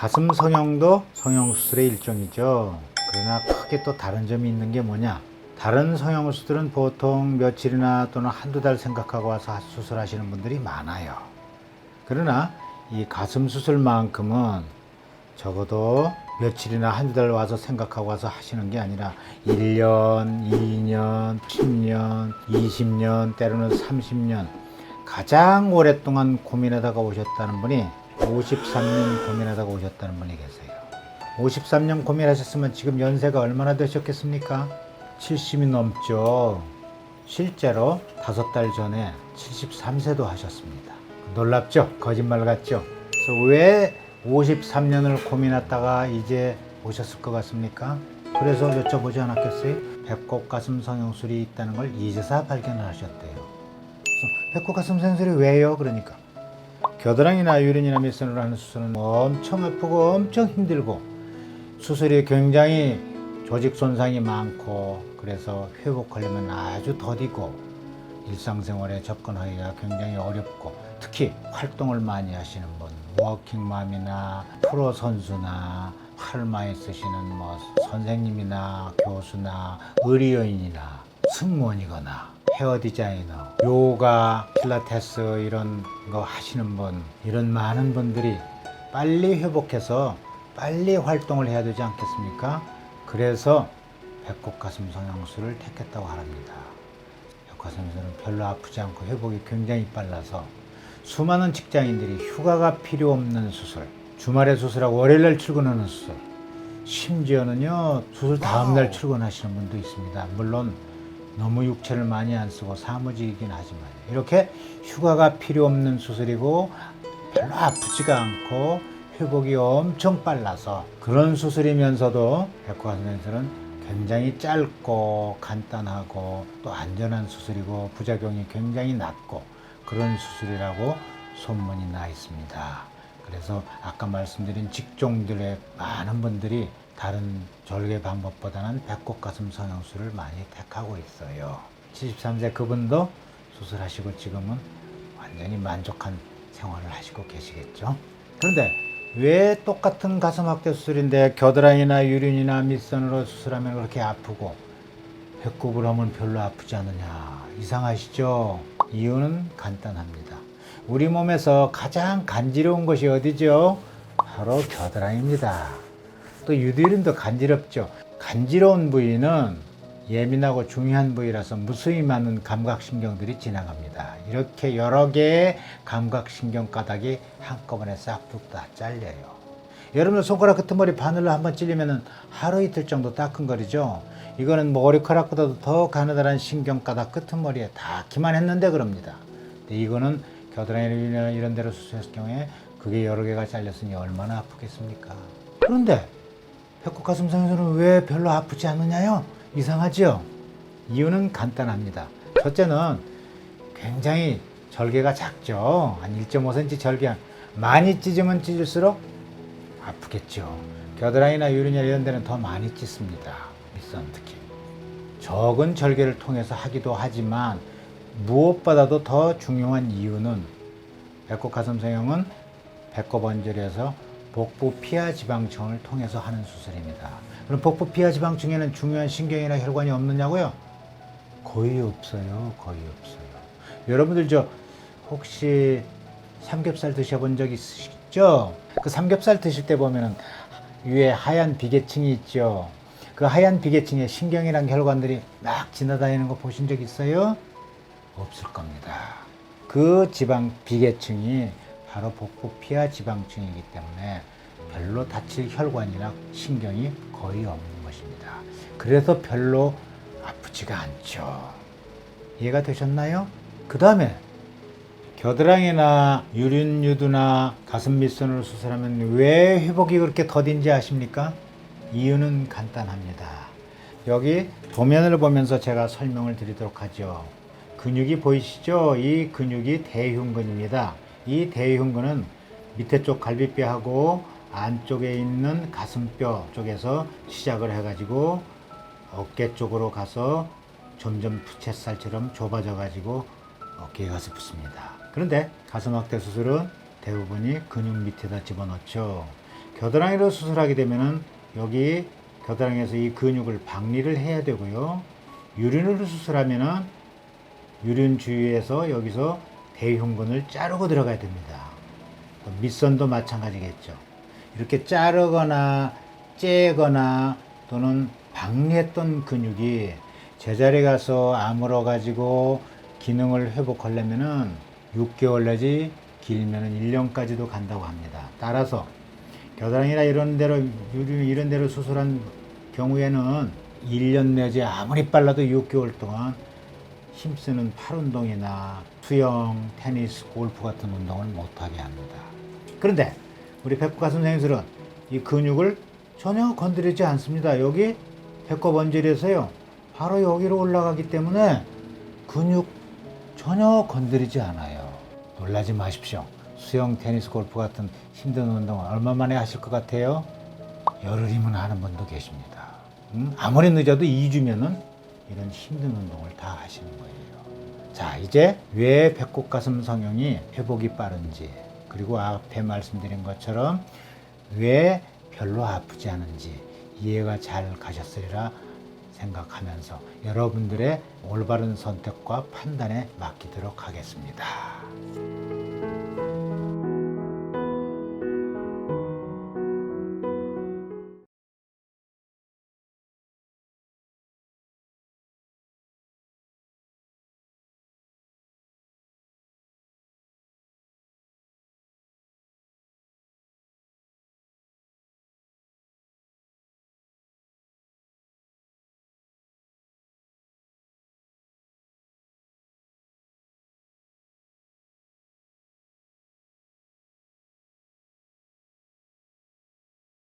가슴 성형도 성형수술의 일종이죠. 그러나 크게 또 다른 점이 있는 게 뭐냐? 다른 성형수술은 보통 며칠이나 또는 한두 달 생각하고 와서 수술하시는 분들이 많아요. 그러나 이 가슴 수술만큼은 적어도 며칠이나 한두 달 와서 생각하고 와서 하시는 게 아니라 1년, 2년, 10년, 20년, 때로는 30년 가장 오랫동안 고민하다가 오셨다는 분이 53년 고민하다가 오셨다는 분이 계세요. 53년 고민하셨으면 지금 연세가 얼마나 되셨겠습니까? 70이 넘죠. 실제로 5달 전에 73세도 하셨습니다. 놀랍죠? 거짓말 같죠? 그래서 왜 53년을 고민했다가 이제 오셨을 것 같습니까? 그래서 여쭤보지 않았겠어요? 배꼽 가슴 성형술이 있다는 걸 이제서 발견을 하셨대요. 그래서 배꼽 가슴 성형술이 왜요? 그러니까 겨드랑이나 유린이나 밑선으로 하는 수술은 엄청 아프고 엄청 힘들고 수술이 굉장히 조직 손상이 많고 그래서 회복하려면 아주 더디고 일상생활에 접근하기가 굉장히 어렵고 특히 활동을 많이 하시는 분, 워킹맘이나 프로 선수나 팔 많이 쓰시는 선생님이나 교수나 의료인이나 승무원이거나 헤어 디자이너, 요가, 필라테스 이런 거 하시는 분, 이런 많은 분들이 빨리 회복해서 빨리 활동을 해야 되지 않겠습니까? 그래서 배꼽 가슴 성형술을 택했다고 합니다. 배꼽 가슴 성형술은 별로 아프지 않고 회복이 굉장히 빨라서 수많은 직장인들이 휴가가 필요 없는 수술, 주말에 수술하고 월요일날 출근하는 수술, 심지어는요 수술 다음날 출근하시는 분도 있습니다. 물론 너무 육체를 많이 안 쓰고 사무직이긴 하지만 이렇게 휴가가 필요 없는 수술이고 별로 아프지가 않고 회복이 엄청 빨라서 그런 수술이면서도 배꼽 가슴 성형술은 굉장히 짧고 간단하고 또 안전한 수술이고 부작용이 굉장히 낮고 그런 수술이라고 소문이 나 있습니다. 그래서 아까 말씀드린 직종들의 많은 분들이 다른 절개 방법보다는 배꼽 가슴 성형술을 많이 택하고 있어요. 73세 그분도 수술하시고 지금은 완전히 만족한 생활을 하시고 계시겠죠. 그런데 왜 똑같은 가슴 확대 수술인데 겨드랑이나 유린이나 밑선으로 수술하면 그렇게 아프고 배꼽을 하면 별로 아프지 않느냐? 이상하시죠? 이유는 간단합니다. 우리 몸에서 가장 간지러운 곳이 어디죠? 바로 겨드랑이입니다. 또 유두리도 간지럽죠. 간지러운 부위는 예민하고 중요한 부위라서 무수히 많은 감각신경들이 지나갑니다. 이렇게 여러 개의 감각신경 가닥이 한꺼번에 싹둑 다 잘려요. 여러분 손가락 끝머리 바늘로 한번 찔리면 하루 이틀 정도 따끔거리죠. 이거는 머리카락보다도 더 가느다란 신경 가닥 끝머리에 다 기만했는데 그럽니다. 근데 이거는 겨드랑이나 이런 데로 수술했을 경우에 그게 여러 개가 잘렸으니 얼마나 아프겠습니까? 그런데 배꼽 가슴 성형술은 왜 별로 아프지 않느냐요? 이상하죠? 이유는 간단합니다. 첫째는 굉장히 절개가 작죠. 한 1.5cm 절개. 많이 찢으면 찢을수록 아프겠죠. 겨드랑이나 유리냐 이런 데는 더 많이 찢습니다. 밑선 특히. 적은 절개를 통해서 하기도 하지만 무엇보다도 더 중요한 이유는 배꼽 가슴 성형은 배꼽 언저리에서 복부 피하 지방층을 통해서 하는 수술입니다. 그럼 복부 피하 지방층에는 중요한 신경이나 혈관이 없느냐고요? 거의 없어요. 거의 없어요. 여러분들 혹시 삼겹살 드셔본 적 있으시죠? 그 삼겹살 드실 때 보면은 위에 하얀 비계층이 있죠. 그 하얀 비계층에 신경이랑 혈관들이 막 지나다니는 거 보신 적 있어요? 없을 겁니다. 그 지방 비계층이 바로 복부 피하 지방층이기 때문에 별로 다칠 혈관이나 신경이 거의 없는 것입니다. 그래서 별로 아프지가 않죠. 이해가 되셨나요? 그 다음에 겨드랑이나 유린 유두나 가슴 밑선으로 수술하면 왜 회복이 그렇게 더딘지 아십니까? 이유는 간단합니다. 여기 도면을 보면서 제가 설명을 드리도록 하죠. 근육이 보이시죠? 이 근육이 대흉근입니다. 이 대흉근은 밑에 쪽 갈비뼈하고 안쪽에 있는 가슴뼈 쪽에서 시작을 해가지고 어깨 쪽으로 가서 점점 부채살처럼 좁아져 가지고 어깨에 가서 붙습니다. 그런데 가슴 확대 수술은 대부분이 근육 밑에다 집어넣죠. 겨드랑이로 수술하게 되면은 여기 겨드랑이에서 이 근육을 박리를 해야 되고요. 유륜으로 수술하면은 유륜 주위에서 여기서 대흉근을 자르고 들어가야 됩니다. 밑선도 마찬가지겠죠. 이렇게 자르거나 째거나 또는 박리했던 근육이 제자리에 가서 아물어 가지고 기능을 회복하려면은 6개월 내지 길면은 1년까지도 간다고 합니다. 따라서 겨드랑이나 이런 데로 유륜 이런 데로 수술한 경우에는 1년 내지 아무리 빨라도 6개월 동안 힘쓰는 팔 운동이나 수영, 테니스, 골프 같은 운동을 못하게 합니다. 그런데 우리 배꼽 가슴 생술은 이 근육을 전혀 건드리지 않습니다. 여기 배꼽 언질에서요 바로 여기로 올라가기 때문에 근육 전혀 건드리지 않아요. 놀라지 마십시오. 수영, 테니스, 골프 같은 힘든 운동을 얼마 만에 하실 것 같아요? 열흘이면 하는 분도 계십니다. 아무리 늦어도 2주면은 이런 힘든 운동을 다 하시는 거예요. 자, 이제 왜 배꼽 가슴 성형이 회복이 빠른지, 그리고 앞에 말씀드린 것처럼 왜 별로 아프지 않은지 이해가 잘 가셨으리라 생각하면서 여러분들의 올바른 선택과 판단에 맡기도록 하겠습니다.